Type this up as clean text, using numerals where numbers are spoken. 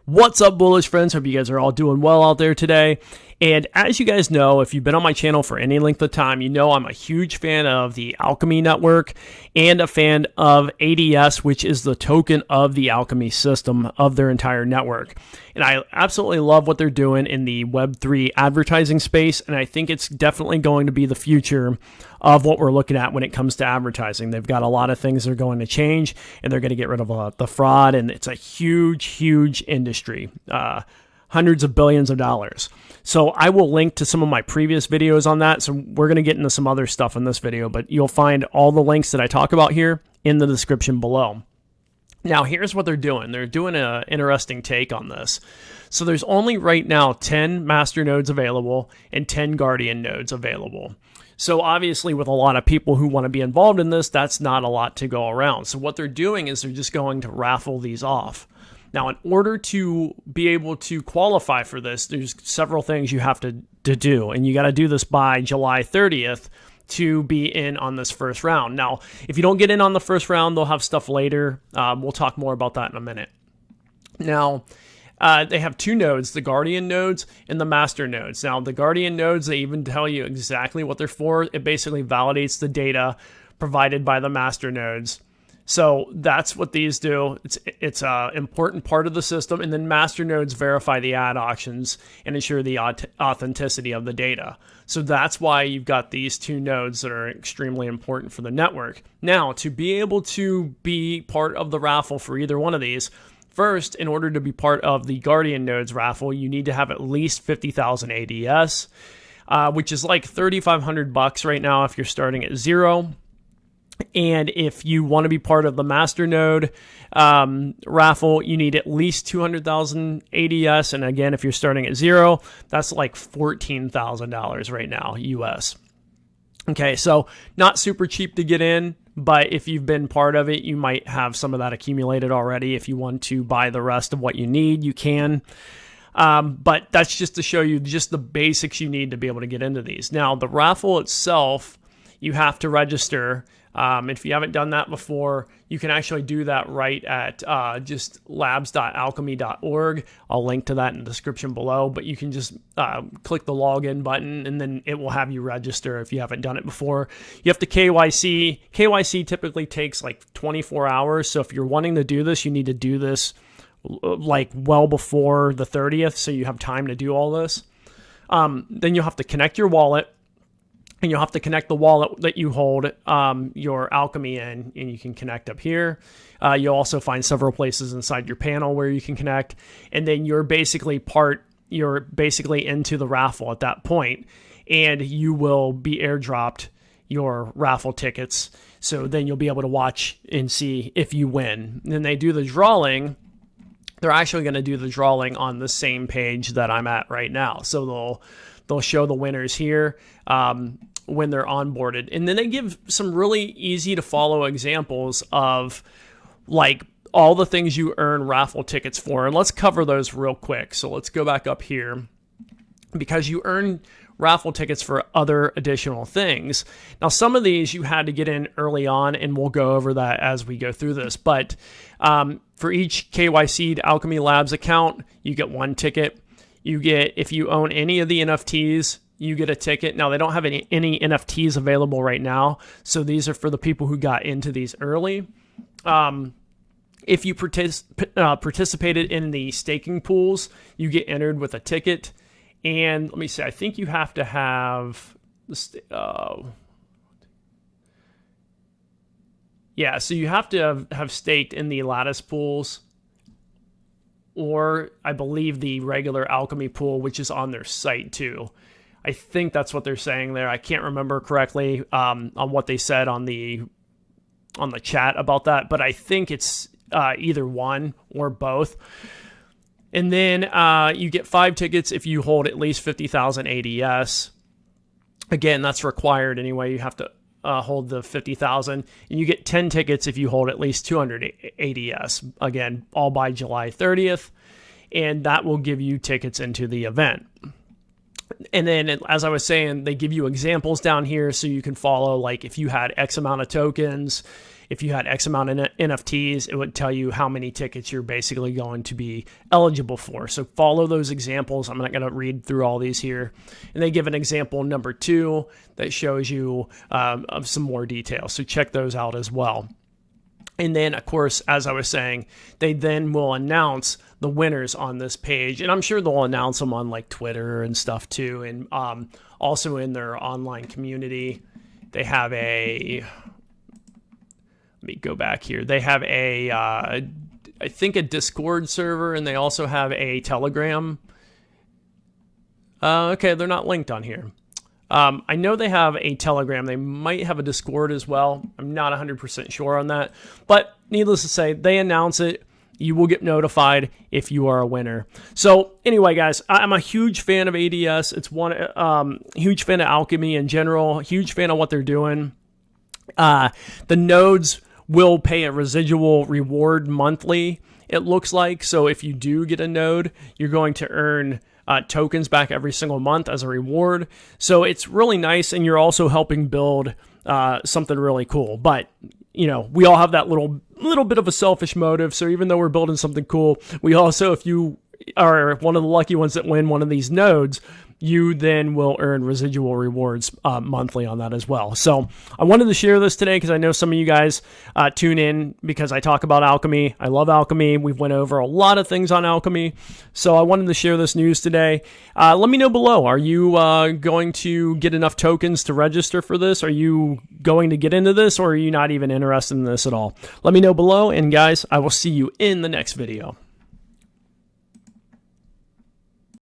What's up, bullish friends? Hope you guys are all doing well out there today. And as you guys know, if you've been on my channel for any length of time, you know I'm a huge fan of the Alkimi network and a fan of ADS, which is the token of the Alkimi system of their entire network. And I absolutely love what they're doing in the Web3 advertising space, and I think it's definitely going to be the future of what we're looking at when it comes to advertising. They've got a lot of things they're going to change, and they're going to get rid of the fraud, and it's a huge, huge industry. Hundreds of billions of dollars. So I will link to some of my previous videos on that. So we're going to get into some other stuff in this video, but you'll find all the links that I talk about here in the description below. Now, here's what they're doing. They're doing an interesting take on this. So there's only right now 10 master nodes available and 10 guardian nodes available. So obviously with a lot of people who want to be involved in this, that's not a lot to go around. So what they're doing is they're just going to raffle these off. Now, in order to be able to qualify for this, there's several things you have to do, and you got to do this by July 30th to be in on this first round. Now, if you don't get in on the first round, they'll have stuff later. We'll talk more about that in a minute. Now, they have two nodes, the Guardian nodes and the Master nodes. Now, the Guardian nodes, they even tell you exactly what they're for. It basically validates the data provided by the Master nodes. So that's what these do. It's an important part of the system. And then master nodes verify the ad auctions and ensure the authenticity of the data. So that's why you've got these two nodes that are extremely important for the network. Now, to be able to be part of the raffle for either one of these, first, in order to be part of the Guardian nodes raffle, you need to have at least 50,000 ADS, which is like $3,500 right now if you're starting at zero. And if you want to be part of the master node raffle, you need at least 200,000 ADS. And again, if you're starting at zero, that's like $14,000 right now, US. Okay, so not super cheap to get in, but if you've been part of it, you might have some of that accumulated already. If you want to buy the rest of what you need, you can. But that's just to show you just the basics you need to be able to get into these. Now, the raffle itself, you have to register. If you haven't done that before, you can actually do that right at just labs.alkimi.org. I'll link to that in the description below, but you can just click the login button and then it will have you register if you haven't done it before. You have to KYC. KYC typically takes like 24 hours. So if you're wanting to do this, you need to do this like well before the 30th. So you have time to do all this. Then you'll have to connect your wallet. And you'll have to connect the wallet that you hold your Alkimi in, and you can connect up here. You'll also find several places inside your panel where you can connect. And then you're basically into the raffle at that point, and you will be airdropped your raffle tickets. So then you'll be able to watch and see if you win. And then they do the drawing. They're actually going to do the drawing on the same page that I'm at right now. So they'll show the winners here when they're onboarded. And then they give some really easy to follow examples of like all the things you earn raffle tickets for. And let's cover those real quick. So let's go back up here because you earn raffle tickets for other additional things. Now, some of these you had to get in early on, and we'll go over that as we go through this. But for each KYC'd Alkimi Labs account, you get one ticket. You get, if you own any of the NFTs, you get a ticket. Now, they don't have any NFTs available right now, so these are for the people who got into these early. If you participated in the staking pools, you get entered with a ticket. And let me see, I think you have to have so you have to have staked in the Lattice pools, or I believe the regular Alkimi pool, which is on their site too. I think that's what they're saying there. I can't remember correctly on what they said on the chat about that, but I think it's either one or both. And then you get 5 tickets if you hold at least 50,000 ADS. Again, that's required anyway. You have to hold the 50,000. And you get 10 tickets if you hold at least 200 ADS. Again, all by July 30th. And that will give you tickets into the event. And then, as I was saying, they give you examples down here so you can follow, like if you had X amount of tokens if you had X amount of NFTs, it would tell you how many tickets you're basically going to be eligible for. So follow those examples. I'm not going to read through all these here. And they give an example number 2 that shows you of some more details. So check those out as well. And then, of course, as I was saying, they then will announce the winners on this page. And I'm sure they'll announce them on like Twitter and stuff too. And also in their online community, they have let me go back here. They have I think a Discord server, and they also have a Telegram. Okay, they're not linked on here. I know they have a Telegram. They might have a Discord as well. I'm not 100% sure on that. But needless to say, they announce it. You will get notified if you are a winner. So anyway, guys, I'm a huge fan of ADS. It's huge fan of Alkimi in general. Huge fan of what they're doing. The nodes will pay a residual reward monthly, it looks like. So if you do get a node, you're going to earn tokens back every single month as a reward. So it's really nice, and you're also helping build something really cool. But we all have that little bit of a selfish motive. So even though we're building something cool, we also, if you are one of the lucky ones that win one of these nodes, you then will earn residual rewards monthly on that as well. So I wanted to share this today because I know some of you guys tune in because I talk about Alkimi. I love Alkimi. We've went over a lot of things on Alkimi. So I wanted to share this news today. Let me know below. Are you going to get enough tokens to register for this? Are you going to get into this, or are you not even interested in this at all? Let me know below. And guys, I will see you in the next video.